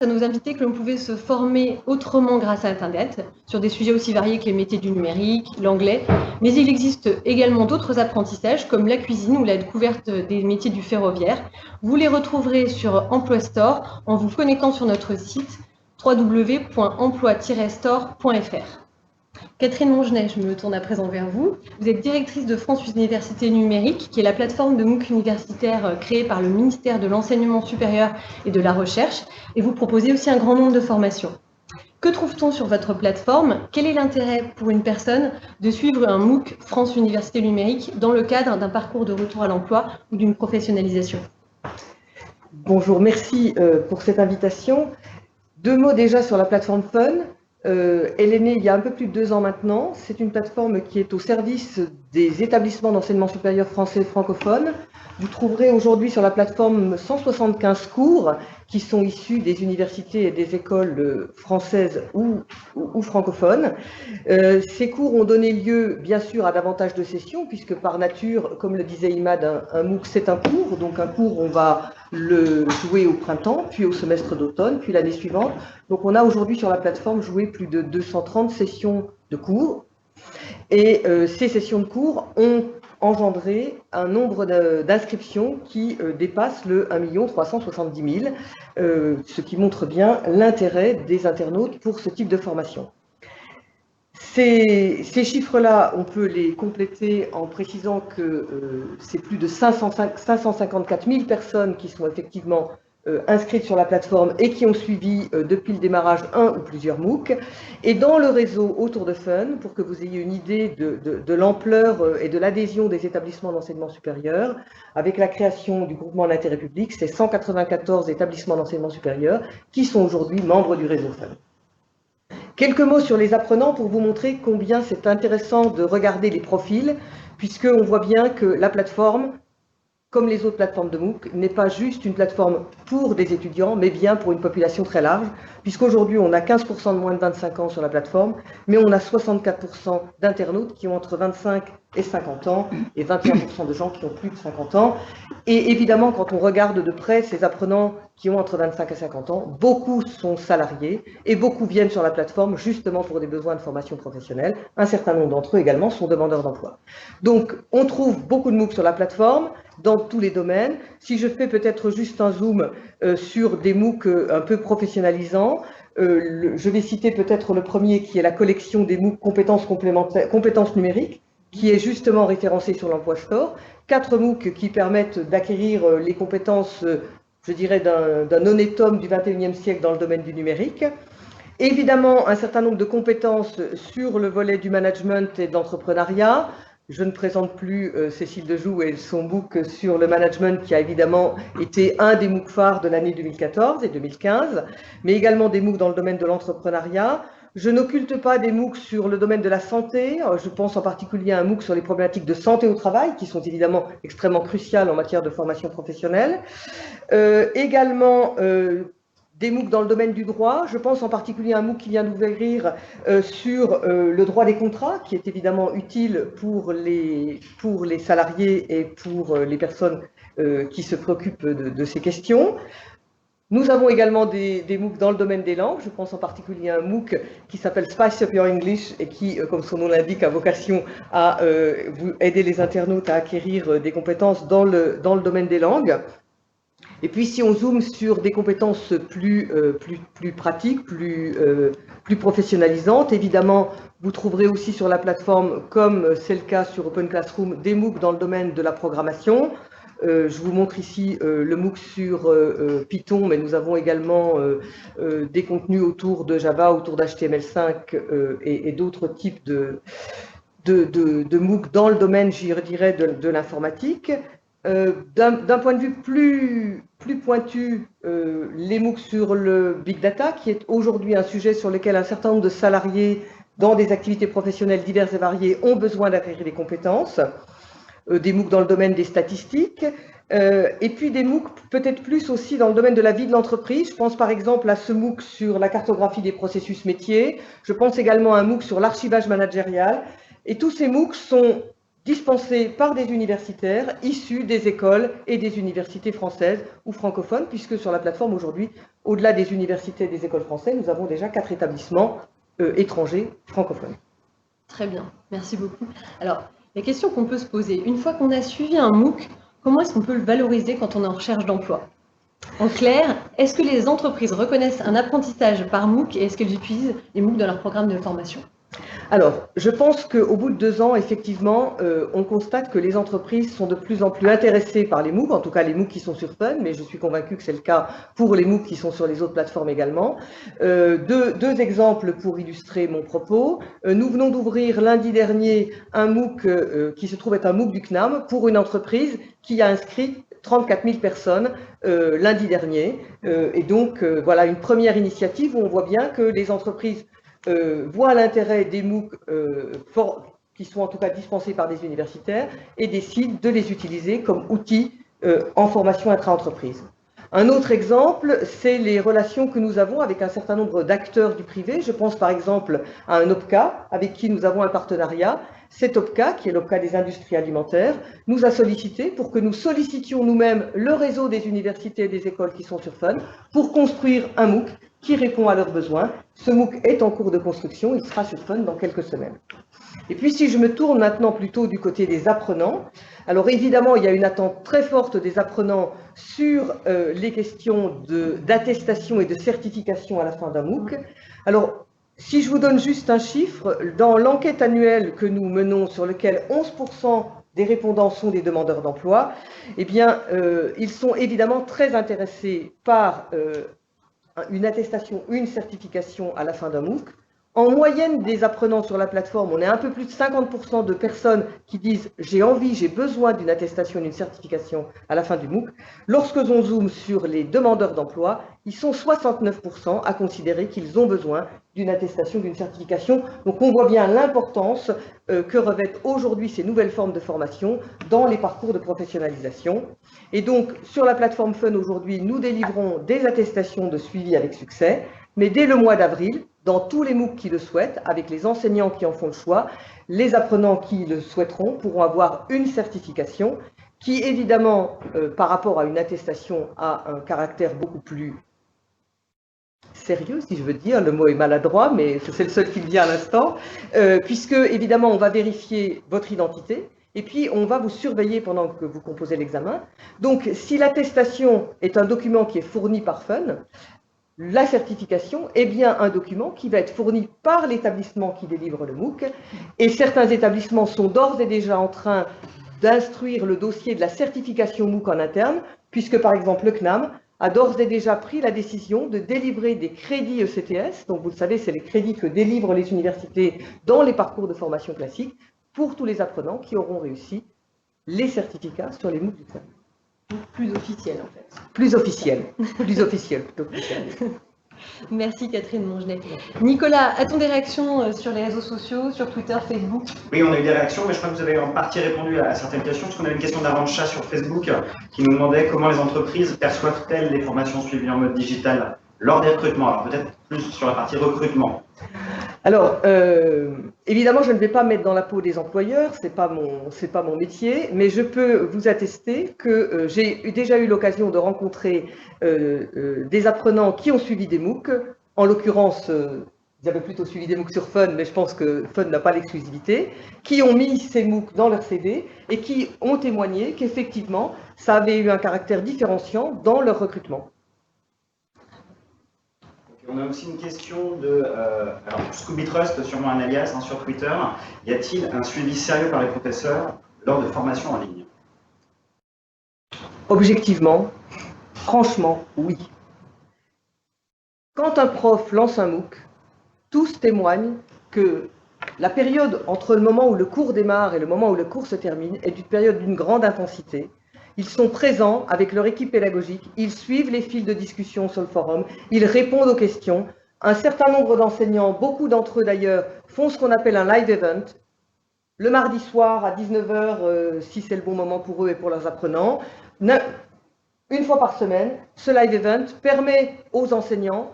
à nos invités que l'on pouvait se former autrement grâce à Internet, sur des sujets aussi variés que les métiers du numérique, l'anglais, mais il existe également d'autres apprentissages comme la cuisine ou la découverte des métiers du ferroviaire. Vous les retrouverez sur Emploi Store en vous connectant sur notre site www.emploi-store.fr. Catherine Mongenet, je me tourne à présent vers vous. Vous êtes directrice de France Université Numérique, qui est la plateforme de MOOC universitaire créée par le ministère de l'Enseignement supérieur et de la Recherche, et vous proposez aussi un grand nombre de formations. Que trouve-t-on sur votre plateforme? Quel est l'intérêt pour une personne de suivre un MOOC France Université Numérique dans le cadre d'un parcours de retour à l'emploi ou d'une professionnalisation? Bonjour, merci pour cette invitation. Deux mots déjà sur la plateforme Fun. Elle est née il y a un peu plus de 2 ans maintenant. C'est une plateforme qui est au service des établissements d'enseignement supérieur français francophones. Vous trouverez aujourd'hui sur la plateforme 175 cours qui sont issus des universités et des écoles françaises ou francophones. Ces cours ont donné lieu, bien sûr, à davantage de sessions, puisque par nature, comme le disait Imad, un MOOC c'est un cours. Donc un cours, on va le jouer au printemps, puis au semestre d'automne, puis l'année suivante. Donc on a aujourd'hui sur la plateforme joué plus de 230 sessions de cours. Et ces sessions de cours ont engendré un nombre d'inscriptions qui dépasse le 1 370 000, ce qui montre bien l'intérêt des internautes pour ce type de formation. Ces chiffres-là, on peut les compléter en précisant que c'est plus de 554 000 personnes qui sont effectivement inscrites sur la plateforme et qui ont suivi depuis le démarrage un ou plusieurs MOOC. Et dans le réseau autour de Fun, pour que vous ayez une idée de l'ampleur et de l'adhésion des établissements d'enseignement supérieur, avec la création du groupement d'intérêt public, c'est 194 établissements d'enseignement supérieur qui sont aujourd'hui membres du réseau Fun. Quelques mots sur les apprenants pour vous montrer combien c'est intéressant de regarder les profils, puisqu'on voit bien que la plateforme, comme les autres plateformes de MOOC, n'est pas juste une plateforme pour des étudiants, mais bien pour une population très large, puisqu'aujourd'hui on a 15% de moins de 25 ans sur la plateforme, mais on a 64% d'internautes qui ont entre 25 et 50 ans, et 21% de gens qui ont plus de 50 ans. Et évidemment, quand on regarde de près ces apprenants qui ont entre 25 et 50 ans, beaucoup sont salariés, et beaucoup viennent sur la plateforme justement pour des besoins de formation professionnelle. Un certain nombre d'entre eux également sont demandeurs d'emploi. Donc on trouve beaucoup de MOOC sur la plateforme, dans tous les domaines. Si je fais peut-être juste un zoom sur des MOOC un peu professionnalisants, je vais citer peut-être le premier qui est la collection des MOOC compétences numériques, qui est justement référencé sur l'Emploi Store. 4 MOOC qui permettent d'acquérir les compétences, je dirais, d'un honnête homme du 21e siècle dans le domaine du numérique. Évidemment, un certain nombre de compétences sur le volet du management et de l'entrepreneuriat. Je ne présente plus Cécile Dejoux et son MOOC sur le management qui a évidemment été un des MOOC phares de l'année 2014 et 2015, mais également des MOOC dans le domaine de l'entrepreneuriat. Je n'occulte pas des MOOC sur le domaine de la santé. Je pense en particulier à un MOOC sur les problématiques de santé au travail qui sont évidemment extrêmement cruciales en matière de formation professionnelle. Également, des MOOC dans le domaine du droit. Je pense en particulier à un MOOC qui vient d'ouvrir sur le droit des contrats, qui est évidemment utile pour les salariés et pour les personnes qui se préoccupent de ces questions. Nous avons également des MOOC dans le domaine des langues. Je pense en particulier à un MOOC qui s'appelle Spice Up Your English et qui, comme son nom l'indique, a vocation à aider les internautes à acquérir des compétences dans le domaine des langues. Et puis, si on zoome sur des compétences plus pratiques, plus professionnalisantes, évidemment, vous trouverez aussi sur la plateforme, comme c'est le cas sur Open Classroom, des MOOC dans le domaine de la programmation. Je vous montre ici le MOOC sur Python, mais nous avons également des contenus autour de Java, autour d'HTML5 et d'autres types de MOOC dans le domaine, je dirais, de l'informatique. D'un point de vue plus pointu, les MOOC sur le Big Data, qui est aujourd'hui un sujet sur lequel un certain nombre de salariés dans des activités professionnelles diverses et variées ont besoin d'acquérir des compétences. Des MOOC dans le domaine des statistiques, et puis des MOOC peut-être plus aussi dans le domaine de la vie de l'entreprise. Je pense par exemple à ce MOOC sur la cartographie des processus métiers. Je pense également à un MOOC sur l'archivage managérial. Et tous ces MOOC sont dispensés par des universitaires issus des écoles et des universités françaises ou francophones, puisque sur la plateforme aujourd'hui, au-delà des universités et des écoles françaises, nous avons déjà 4 établissements étrangers francophones. Très bien, merci beaucoup. Alors, la question qu'on peut se poser, une fois qu'on a suivi un MOOC, comment est-ce qu'on peut le valoriser quand on est en recherche d'emploi? En clair, est-ce que les entreprises reconnaissent un apprentissage par MOOC et est-ce qu'elles utilisent les MOOC dans leur programme de formation? Alors, je pense qu'au bout de 2 ans, effectivement, on constate que les entreprises sont de plus en plus intéressées par les MOOC, en tout cas les MOOC qui sont sur Fun, mais je suis convaincue que c'est le cas pour les MOOC qui sont sur les autres plateformes également. Deux exemples pour illustrer mon propos. Nous venons d'ouvrir lundi dernier un MOOC qui se trouve être un MOOC du CNAM pour une entreprise qui a inscrit 34 000 personnes lundi dernier. Et donc, voilà une première initiative où on voit bien que les entreprises voient l'intérêt des MOOC qui sont en tout cas dispensés par des universitaires et décident de les utiliser comme outils en formation intra-entreprise. Un autre exemple, c'est les relations que nous avons avec un certain nombre d'acteurs du privé. Je pense par exemple à un OPCA avec qui nous avons un partenariat. Cet OPCA, qui est l'OPCA des industries alimentaires, nous a sollicité pour que nous sollicitions nous-mêmes le réseau des universités et des écoles qui sont sur Fun pour construire un MOOC qui répond à leurs besoins. Ce MOOC est en cours de construction, il sera sur Fun dans quelques semaines. Et puis si je me tourne maintenant plutôt du côté des apprenants, alors évidemment il y a une attente très forte des apprenants sur les questions d'attestation et de certification à la fin d'un MOOC. Alors si je vous donne juste un chiffre, dans l'enquête annuelle que nous menons sur lequel 11% des répondants sont des demandeurs d'emploi, eh bien ils sont évidemment très intéressés par une attestation, une certification à la fin d'un MOOC. En moyenne des apprenants sur la plateforme, on est un peu plus de 50% de personnes qui disent « j'ai envie, j'ai besoin d'une attestation, d'une certification à la fin du MOOC ». Lorsque l'on zoome sur les demandeurs d'emploi, ils sont 69% à considérer qu'ils ont besoin d'une attestation, d'une certification. Donc on voit bien l'importance que revêtent aujourd'hui ces nouvelles formes de formation dans les parcours de professionnalisation. Et donc sur la plateforme Fun aujourd'hui, nous délivrons des attestations de suivi avec succès, mais dès le mois d'avril, dans tous les MOOC qui le souhaitent, avec les enseignants qui en font le choix, les apprenants qui le souhaiteront pourront avoir une certification qui, évidemment, par rapport à une attestation, a un caractère beaucoup plus sérieux, si je veux dire, le mot est maladroit, mais c'est le seul qui me vient à l'instant, puisque, évidemment, on va vérifier votre identité, et puis on va vous surveiller pendant que vous composez l'examen. Donc, si l'attestation est un document qui est fourni par Fun, la certification est bien un document qui va être fourni par l'établissement qui délivre le MOOC, et certains établissements sont d'ores et déjà en train d'instruire le dossier de la certification MOOC en interne, puisque par exemple le CNAM a d'ores et déjà pris la décision de délivrer des crédits ECTS, donc vous le savez, c'est les crédits que délivrent les universités dans les parcours de formation classique, pour tous les apprenants qui auront réussi les certificats sur les MOOC du CNAM. Plus officiel en fait. Plus officiel, plus officiel plutôt que Merci Catherine Mongenet. Nicolas, a-t-on des réactions sur les réseaux sociaux, sur Twitter, Facebook? Oui, on a eu des réactions, mais je crois que vous avez en partie répondu à certaines questions, parce qu'on a une question d'Armand Chat sur Facebook qui nous demandait comment les entreprises perçoivent-elles les formations suivies en mode digital lors des recrutements. Alors peut-être plus sur la partie recrutement. Alors, évidemment, je ne vais pas me mettre dans la peau des employeurs, c'est pas mon métier, mais je peux vous attester que j'ai déjà eu l'occasion de rencontrer des apprenants qui ont suivi des MOOC. En l'occurrence, ils avaient plutôt suivi des MOOC sur Fun, mais je pense que Fun n'a pas l'exclusivité, qui ont mis ces MOOC dans leur CV et qui ont témoigné qu'effectivement, ça avait eu un caractère différenciant dans leur recrutement. On a aussi une question de Scooby Trust, sûrement un alias sur Twitter. Y a-t-il un suivi sérieux par les professeurs lors de formations en ligne? Objectivement, franchement, oui. Quand un prof lance un MOOC, tous témoignent que la période entre le moment où le cours démarre et le moment où le cours se termine est une période d'une grande intensité. Ils sont présents avec leur équipe pédagogique, ils suivent les fils de discussion sur le forum, ils répondent aux questions. Un certain nombre d'enseignants, beaucoup d'entre eux d'ailleurs, font ce qu'on appelle un live event, le mardi soir à 19 h, si c'est le bon moment pour eux et pour leurs apprenants. Une fois par semaine, ce live event permet aux enseignants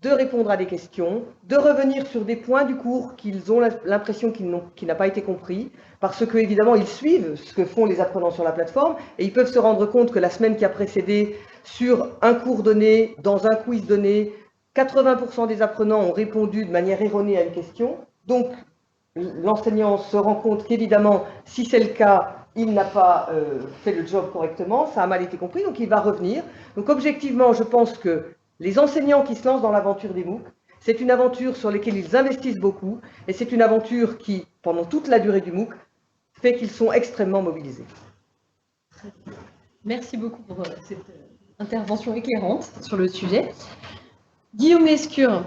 de répondre à des questions, de revenir sur des points du cours qu'ils ont l'impression qu'il n'a pas été compris, parce que évidemment ils suivent ce que font les apprenants sur la plateforme et ils peuvent se rendre compte que la semaine qui a précédé, sur un cours donné, dans un quiz donné, 80% des apprenants ont répondu de manière erronée à une question. Donc l'enseignant se rend compte qu'évidemment, si c'est le cas, il n'a pas fait le job correctement, ça a mal été compris, donc il va revenir. Donc objectivement, je pense que les enseignants qui se lancent dans l'aventure des MOOC, c'est une aventure sur laquelle ils investissent beaucoup, et c'est une aventure qui, pendant toute la durée du MOOC, fait qu'ils sont extrêmement mobilisés. Merci beaucoup pour cette intervention éclairante sur le sujet. Guillaume Lescure,